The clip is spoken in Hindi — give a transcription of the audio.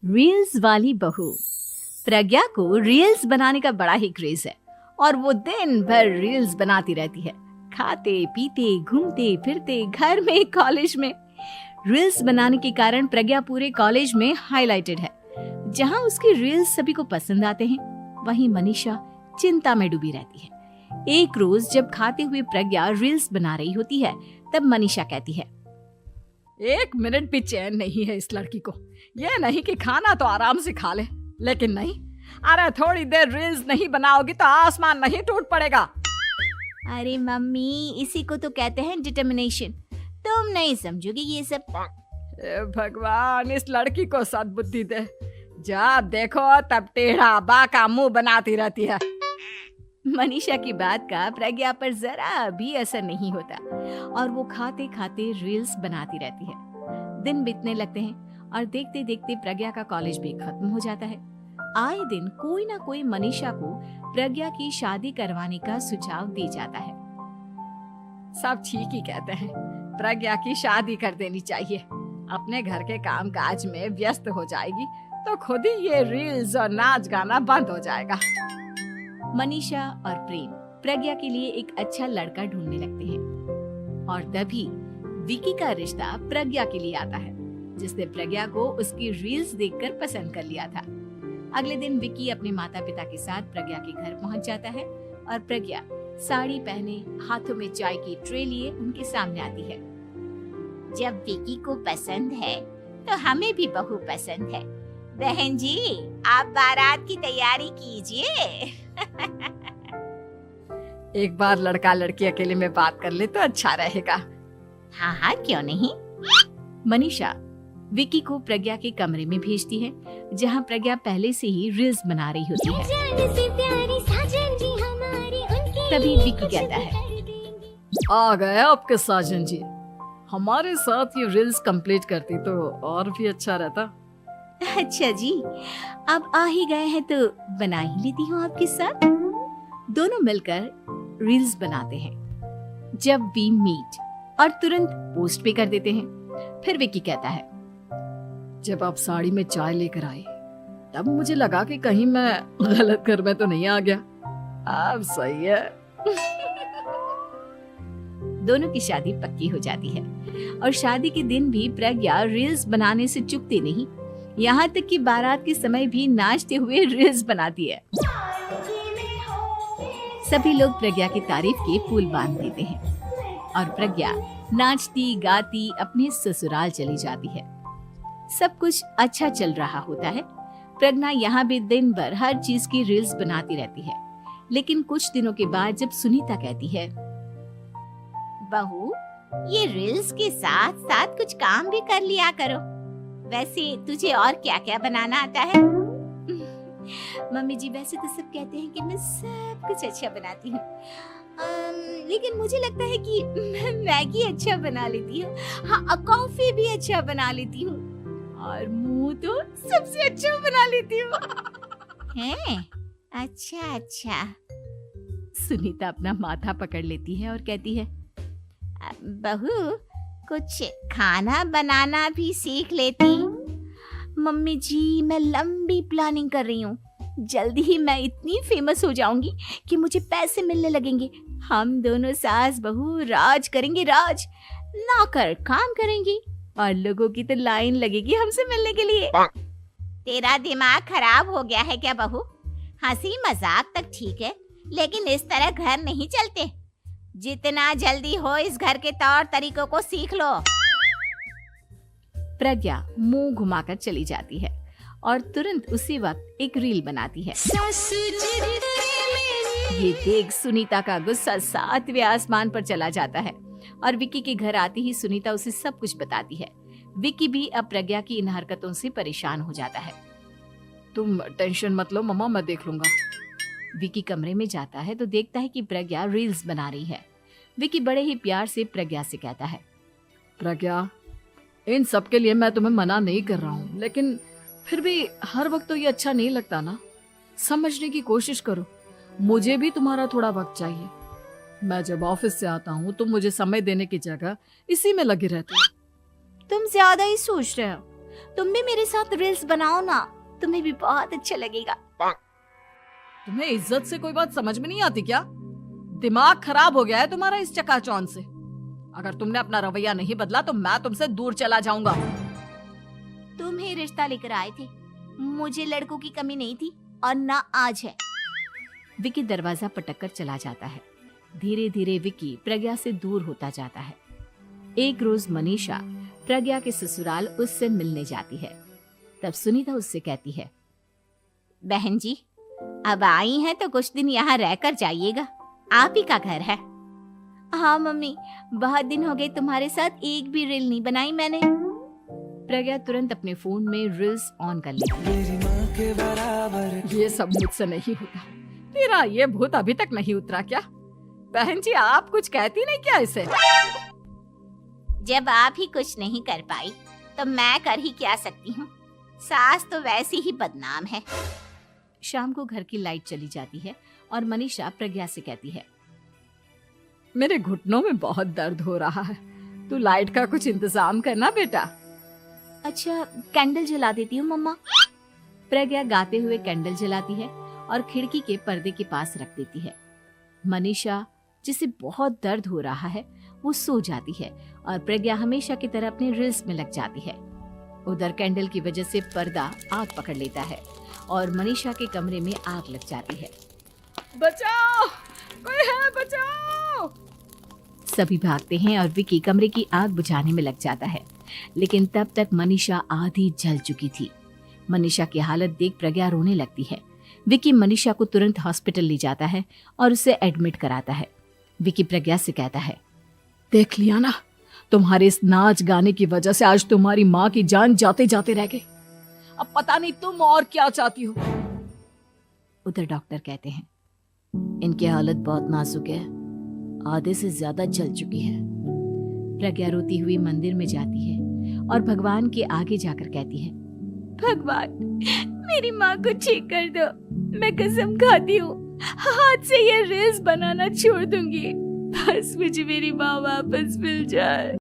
रील्स वाली बहू। प्रज्ञा को रील्स बनाने का बड़ा ही क्रेज है और वो दिन भर रील्स बनाती रहती है। खाते पीते घूमते फिरते घर में कॉलेज में रील्स बनाने के कारण प्रज्ञा पूरे कॉलेज में हाईलाइटेड है। जहां उसकी रील्स सभी को पसंद आते हैं, वहीं मनीषा चिंता में डूबी रहती है। एक रोज जब खाते हुए प्रज्ञा रील्स बना रही होती है, तब मनीषा कहती है, 1 मिनट भी चैन नहीं है इस लड़की को। ये नहीं कि खाना तो आराम से खा ले, लेकिन नहीं, अरे थोड़ी देर रील्स नहीं बनाओगी तो आसमान नहीं टूट पड़ेगा। अरे मम्मी, इसी को तो कहते हैं डिटर्मिनेशन। तुम नहीं समझोगी ये सब। भगवान, इस लड़की को सद्बुद्धि दे। जब देखो तब टेढ़ा बाका मुंह बनाती रहती है। मनीषा की बात का प्रज्ञा पर जरा भी असर नहीं होता और वो खाते खाते रील्स बनाती रहती है। दिन बीतने लगते हैं और देखते देखते प्रज्ञा का कॉलेज भी खत्म हो जाता है। आए दिन कोई ना कोई मनीषा को प्रज्ञा की शादी करवाने का सुझाव दे जाता है। सब ठीक ही कहते हैं, प्रज्ञा की शादी कर देनी चाहिए। अपने घर के काम काज में व्यस्त हो जाएगी तो खुद ही ये रील्स और नाच गाना बंद हो जाएगा। मनीषा और प्रेम प्रज्ञा के लिए एक अच्छा लड़का ढूंढने लगते हैं और तभी विकी का रिश्ता प्रज्ञा के लिए आता है, जिसने प्रज्ञा को उसकी रील्स देखकर पसंद कर लिया था। अगले दिन विकी अपने माता पिता के साथ प्रज्ञा के घर पहुंच जाता है और प्रज्ञा साड़ी पहने हाथों में चाय की ट्रे लिए उनके सामने आती है। जब विकी को पसंद है तो हमें भी बहू पसंद है। बहन जी, आप बारात की तैयारी कीजिए। एक बार लड़का लड़की अकेले में बात कर ले तो अच्छा रहेगा। हाँ हाँ, क्यों नहीं। मनीषा विकी को प्रज्ञा के कमरे में भेजती है, जहां प्रज्ञा पहले से ही रील्स बना रही होती है। तभी विकी कहता है, आ गए आपके साजन जी। हमारे साथ ये रील्स कंप्लीट करती तो और भी अच्छा रहता। अच्छा जी, अब आ ही गए हैं तो बना ही लेती हूँ आपके साथ। दोनों मिलकर रील्स बनाते हैं। जब वी मीट और तुरंत पोस्ट भी कर देते हैं। फिर विकी कहता है, जब आप साड़ी में चाय लेकर आए तब मुझे लगा कि कहीं मैं गलत घर में तो नहीं आ गया। अब सही है। दोनों की शादी पक्की हो जाती है और शादी के दिन भी प्रज्ञा रील्स बनाने से चूकती नहीं। यहाँ तक कि बारात के समय भी नाचते हुए रील्स बनाती है। सभी लोग प्रज्ञा की तारीफ के पुल बांध देते हैं और प्रज्ञा नाचती गाती अपने ससुराल चली जाती है। सब कुछ अच्छा चल रहा होता है। प्रज्ञा यहाँ भी दिन भर हर चीज की रील्स बनाती रहती है। लेकिन कुछ दिनों के बाद जब सुनीता कहती है, बहू, ये रील्स के साथ साथ कुछ काम भी कर लिया करो। वैसे तुझे और क्या क्या बनाना आता है? मम्मी जी, वैसे तो सब कहते हैं कि मैं सब कुछ अच्छा बनाती हूँ, लेकिन मुझे लगता है कि मैं मैगी अच्छा बना लेती हूँ। हाँ, कॉफी भी अच्छा बना लेती हूँ और मुंह तो सबसे अच्छा बना लेती हूँ। हैं? अच्छा अच्छा। सुनीता अपना माथा पकड़ लेती है और कहती है, बहू, कुछ खाना बनाना भी सीख लेती। मम्मी जी, मैं लंबी प्लानिंग कर रही हूँ। जल्दी ही मैं इतनी फेमस हो जाऊंगी कि मुझे पैसे मिलने लगेंगे। हम दोनों सास बहू राज करेंगे, राज। नौकर काम करेंगे और लोगों की तो लाइन लगेगी हमसे मिलने के लिए। तेरा दिमाग खराब हो गया है क्या बहू? हंसी मजाक तक ठीक है, लेकिन इस तरह घर नहीं चलते। जितना जल्दी हो इस घर के तौर तरीकों को सीख लो। प्रज्ञा मुंह घुमाकर चली जाती है और तुरंत उसी वक्त एक रील बनाती है। ये देख सुनीता का गुस्सा 7वें आसमान पर चला जाता है और विकी के घर आती ही सुनीता उसे सब कुछ बताती है। विकी भी अब प्रज्ञा की इन हरकतों से परेशान हो जाता है। तुम टेंशन मत लो मम्मा, मैं देख लूंगा। विकी कमरे में जाता है तो देखता है कि प्रज्ञा रील्स बना रही है। विकी बड़े ही प्यार से प्रज्ञा से कहता है, प्रज्ञा, इन सब के लिए मैं तुम्हें मना नहीं कर रहा हूँ, लेकिन फिर भी हर वक्त तो ये अच्छा नहीं लगता ना। समझने की कोशिश करो, मुझे भी तुम्हारा थोड़ा वक्त चाहिए। मैं जब ऑफिस से आता हूँ तो मुझे समय देने की जगह इसी में लगी रहती है। तुम ज्यादा ही सोच रहे हो। तुम भी मेरे साथ रील्स बनाओ ना, तुम्हें भी बहुत अच्छा लगेगा। तुम्हें इज्जत से कोई बात समझ में नहीं आती क्या? दिमाग खराब हो गया है तुम्हारा इस चकाचौंध से। अगर तुमने अपना रवैया नहीं बदला तो मैं तुमसे दूर चला जाऊंगा। तुम ही रिश्ता लेकर आए थे, मुझे लड़कों की कमी नहीं थी और ना आज है। विकी दरवाजा पटककर चला जाता है। धीरे धीरे विकी प्रज्ञा से दूर होता जाता है। एक रोज मनीषा प्रज्ञा के ससुराल उससे मिलने जाती है। तब सुनीता उससे कहती है, बहन जी, अब आई हैं तो कुछ दिन यहाँ रहकर जाइएगा, आप ही का घर है। हाँ मम्मी, बहुत दिन हो गए तुम्हारे साथ एक भी रील नहीं बनाई मैंने। प्रज्ञा तुरंत अपने फोन में रील्स ऑन कर लेती है। ये सब मुझसे नहीं होता। तेरा ये भूत अभी तक नहीं उतरा क्या? बहन जी, आप कुछ कहती नहीं क्या इसे? जब आप ही कुछ नहीं कर पाई तो मैं कर ही क्या सकती हूँ। सास तो वैसी ही बदनाम है। शाम को घर की लाइट चली जाती है और मनीषा प्रज्ञा से कहती है, मेरे घुटनों में बहुत दर्द हो रहा है, तू लाइट का कुछ इंतजाम करना बेटा। अच्छा, कैंडल जला देती हूँ मम्मा। प्रज्ञा गाते हुए कैंडल जलाती है और खिड़की के पर्दे के पास रख देती है। मनीषा, जिसे बहुत दर्द हो रहा है, वो सो जाती है और प्रज्ञा हमेशा की तरह अपने रील्स में लग जाती है। उधर कैंडल की वजह से पर्दा आग पकड़ लेता है और मनीषा के कमरे में आग लग जाती है। बचाओ, कोई है, बचाओ। सभी भागते हैं और विकी कमरे की आग बुझाने में लग जाता है, लेकिन तब तक मनीषा आधी जल चुकी थी। मनीषा की हालत देख प्रज्ञा रोने लगती है। विकी मनीषा को तुरंत हॉस्पिटल ले जाता है और उसे एडमिट कराता है। विकी प्रज्ञा से कहता है, देख लिया ना, तुम्हारे इस नाच गाने की वजह से आज तुम्हारी माँ की जान जाते जाते रह गई। अब पता नहीं तुम और क्या चाहती हो। उधर डॉक्टर कहते हैं, इनकी हालत बहुत नाजुक है, आधे से ज्यादा जल चुकी है। प्रज्ञा रोती हुई मंदिर में जाती है और भगवान के आगे जाकर कहती है, भगवान, मेरी माँ को ठीक कर दो। मैं कसम खाती हूँ, हाथ से ये रील्स बनाना छोड़ दूंगी। बस मुझे मेरी माँ वापस मिल जाए।